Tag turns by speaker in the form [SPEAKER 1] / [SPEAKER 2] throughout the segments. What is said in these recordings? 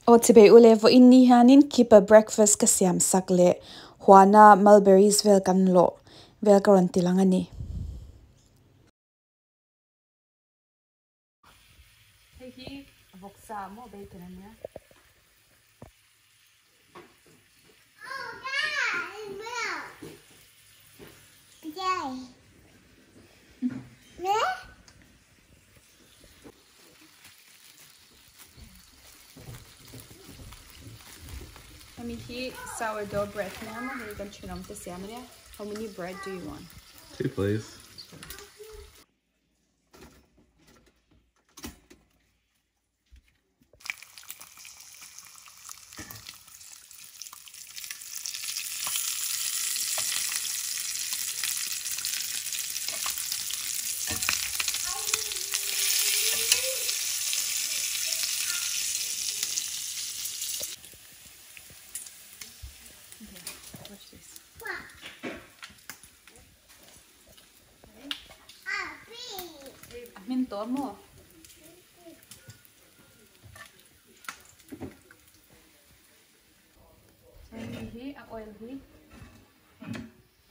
[SPEAKER 1] O tibe ule vo inni hanin keep a breakfast ka siamsak le huana mulberries vel kan lo vel karon tilangani hi voksa mo bacon ania sourdough bread. How many bread do you want?
[SPEAKER 2] 2, please.
[SPEAKER 1] Watch this. Minto mo. Hi, oil hi.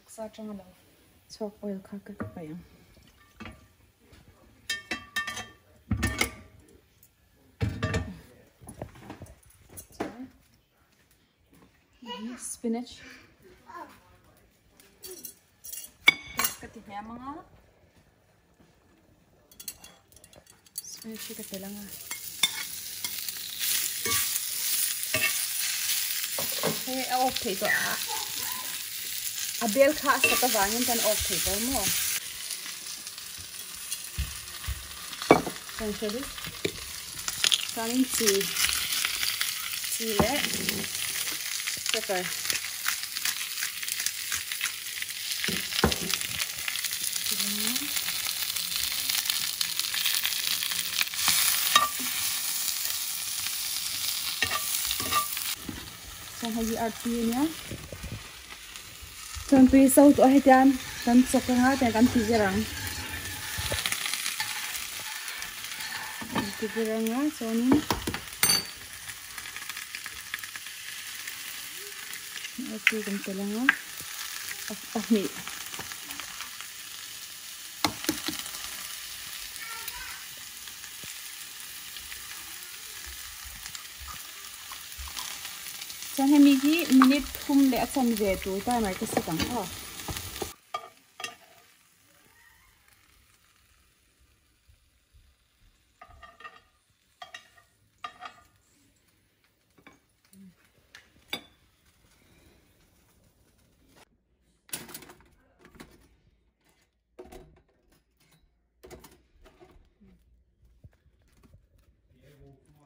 [SPEAKER 1] Sa chang lo. So oil ka ka pa yan. Spinach. Tapos katihya mga spinach ka lang ah. Hey, off paper ah. Abel ka sa kavangin kan off paper mo. Essentially, kanin chile, pepper. Hagi arti niya. Son pi sau to hetan kan sok nga ta kan tigerang. Tigerang nga sonin. Ito kan telang ni. Chan hemi hi minute thum le achan ve tu ta mai ka sikang ha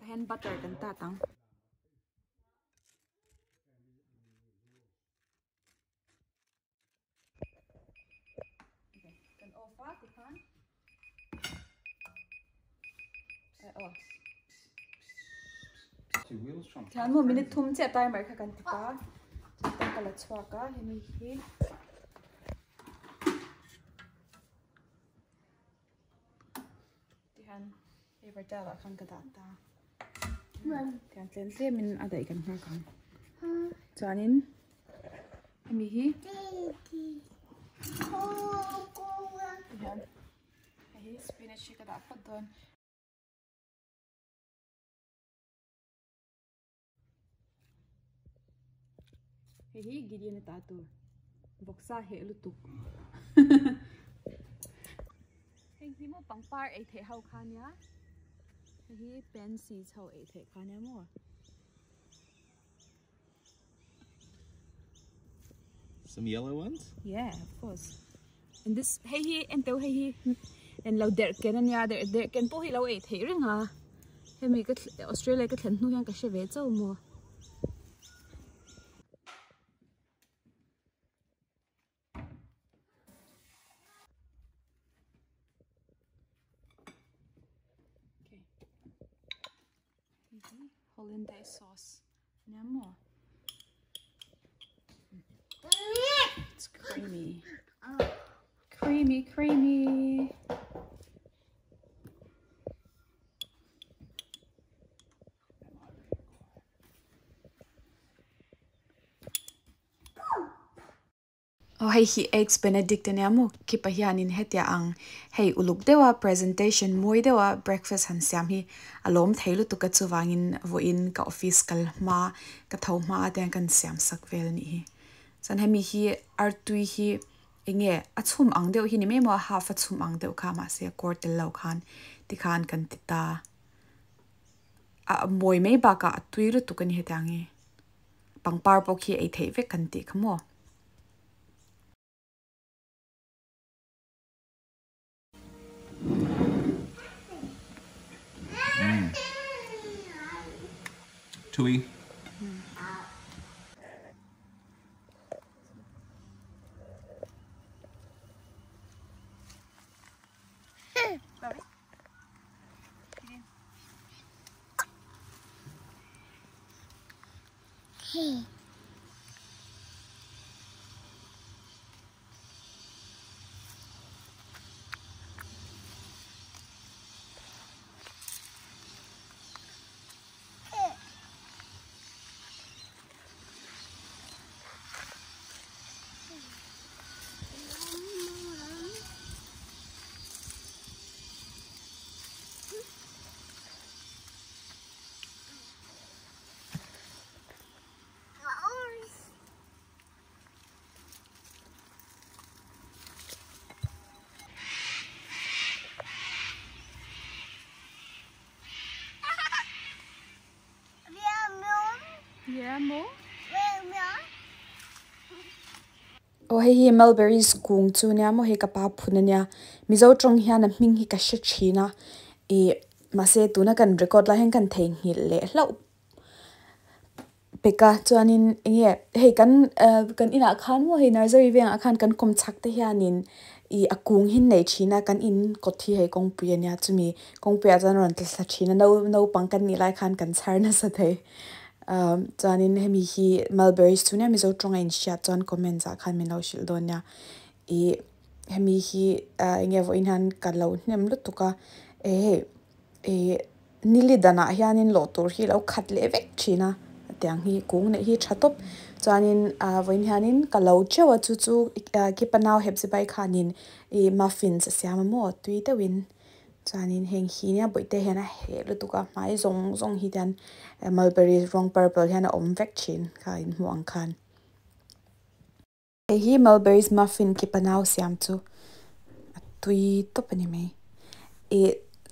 [SPEAKER 1] hand butter kan ta tang. Kan mo minute thum che timer kha kan tika ta kala chwa ka hemi hi tihan everta la kan ka ta tihan tlen tle min adai kan ha kan chanin hemi hi tihan hi spinach ka da phadon Hey, Gideon na tato. Boksa he lutuk. Hey, mo pang par ay the how kanya. Hey, pen seeds how ay the kanya mo.
[SPEAKER 2] Some yellow ones?
[SPEAKER 1] Yeah, of course. And this hey and to hey and law der ken nya der ken po hi law ay the ring ha. Hey mi ka Australia ka thlan nu yang ka she ve chaw mo. Hollandaise sauce. Namo. It's creamy. Creamy, creamy. Oh, hey, hi eggs Benedict and amo kipa hian in hetia ang hey uluk dewa presentation moi dewa breakfast han siam hi alom theilu tu ka chuwangin vo in ka office kal ma ka thau ma ten kan siam sak vel ni hi san hemi hi artui hi enge achum ang deuh hi ni me mo half achum ang deuh kha ma se quarter lo khan ti khan kan ti ta a moi me ba ka atui ru tu kan hi tangi pangpar pok hi ei thei ve kan ti khamo
[SPEAKER 2] Chewy.
[SPEAKER 1] Yeah, mo. Oh, hey, mulberries kung chu nya mo he kapa phuna nya mizo trong hian a hming hi ka she thina e mase tuna kan record la hen kan theng hi le hlo peka chuanin nge he kan kan ina khan mo he nursery veng akhan kan kom chak te hianin I akung hin nei thina kan in kothi he kong puya nya chumi kong puya jan ron tla thina no pang kan ni lai khan kan charna sa the chuanin hemi hi mulberries chunia mizo tronga in sha chuan comment za khan min lo shil don nya I hemi hi nge vo in han kan lo hnem lu tuka e nili dana hianin lo tur hi lo khat le vek thina tiang hi kung ne hi thatop chuanin voin hianin ka lo chewa chu chu ki panaw heb zibai khanin I muffins siam mo tui te win chuanin heng hi nia boite hena he lu tuka mai zong hi dan mulberry rong purple hian om vek thin kha in huang khan hi mulberries muffin ki panaw siam chu tui to pani me e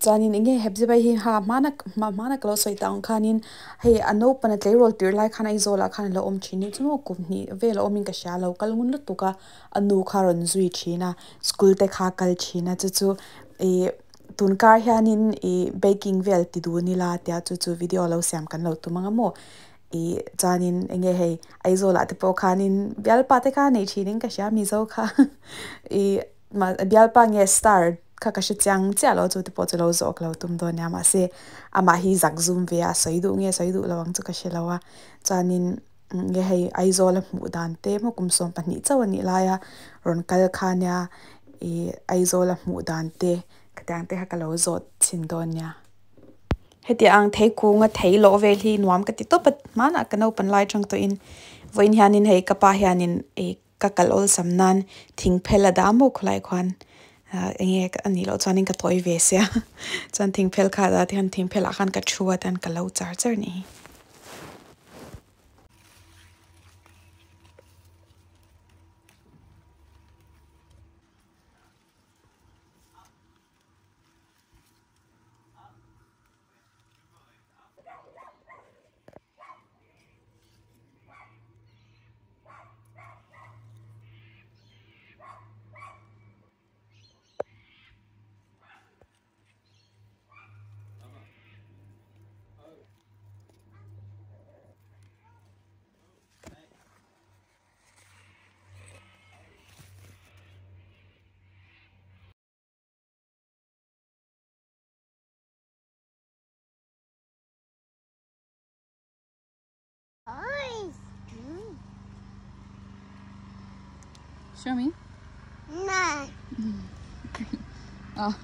[SPEAKER 1] chuanin inge hebzibai hi ha mana close soi taung khanin hei ano pana tlei rol tir lai khana izola khan lo om thini chumo kumni vel omin ka sha lo kal ngun lu tuka anu kharon zui thina school te kha kal thina chu chu e tunkar hianin e baking vel ti du ni la tia chu chu video lo siam kan lo tumanga mo e chuanin enge hei aizola te po khanin bial pa te kha nei thinin ka sha mi zo kha e ma bial pa nge star kha ka chiang cha lo chu te po chu lo zo klo tum do nya ma se ama hi zak zoom ve a soidu lawang chu ka shelawa chanin nge hei aizola mu dan te mo kum som pani chawani la ya ron kal khania e aizola mu dan te katang te ha ka lo zo chin do nya heti ang thei ku nga thei lo ve hi nuam ka ti to pat mana ka no pan lai chang to in voin hianin hei ka pa hianin e ka kal ol samnan thing phela da mo khulai khwan enge ani lo chanin ka toy ve sia chan thing phel kha da thian thing phela khan ka chhuwa tan ka lo char ni Show me.
[SPEAKER 3] No.
[SPEAKER 1] Oh.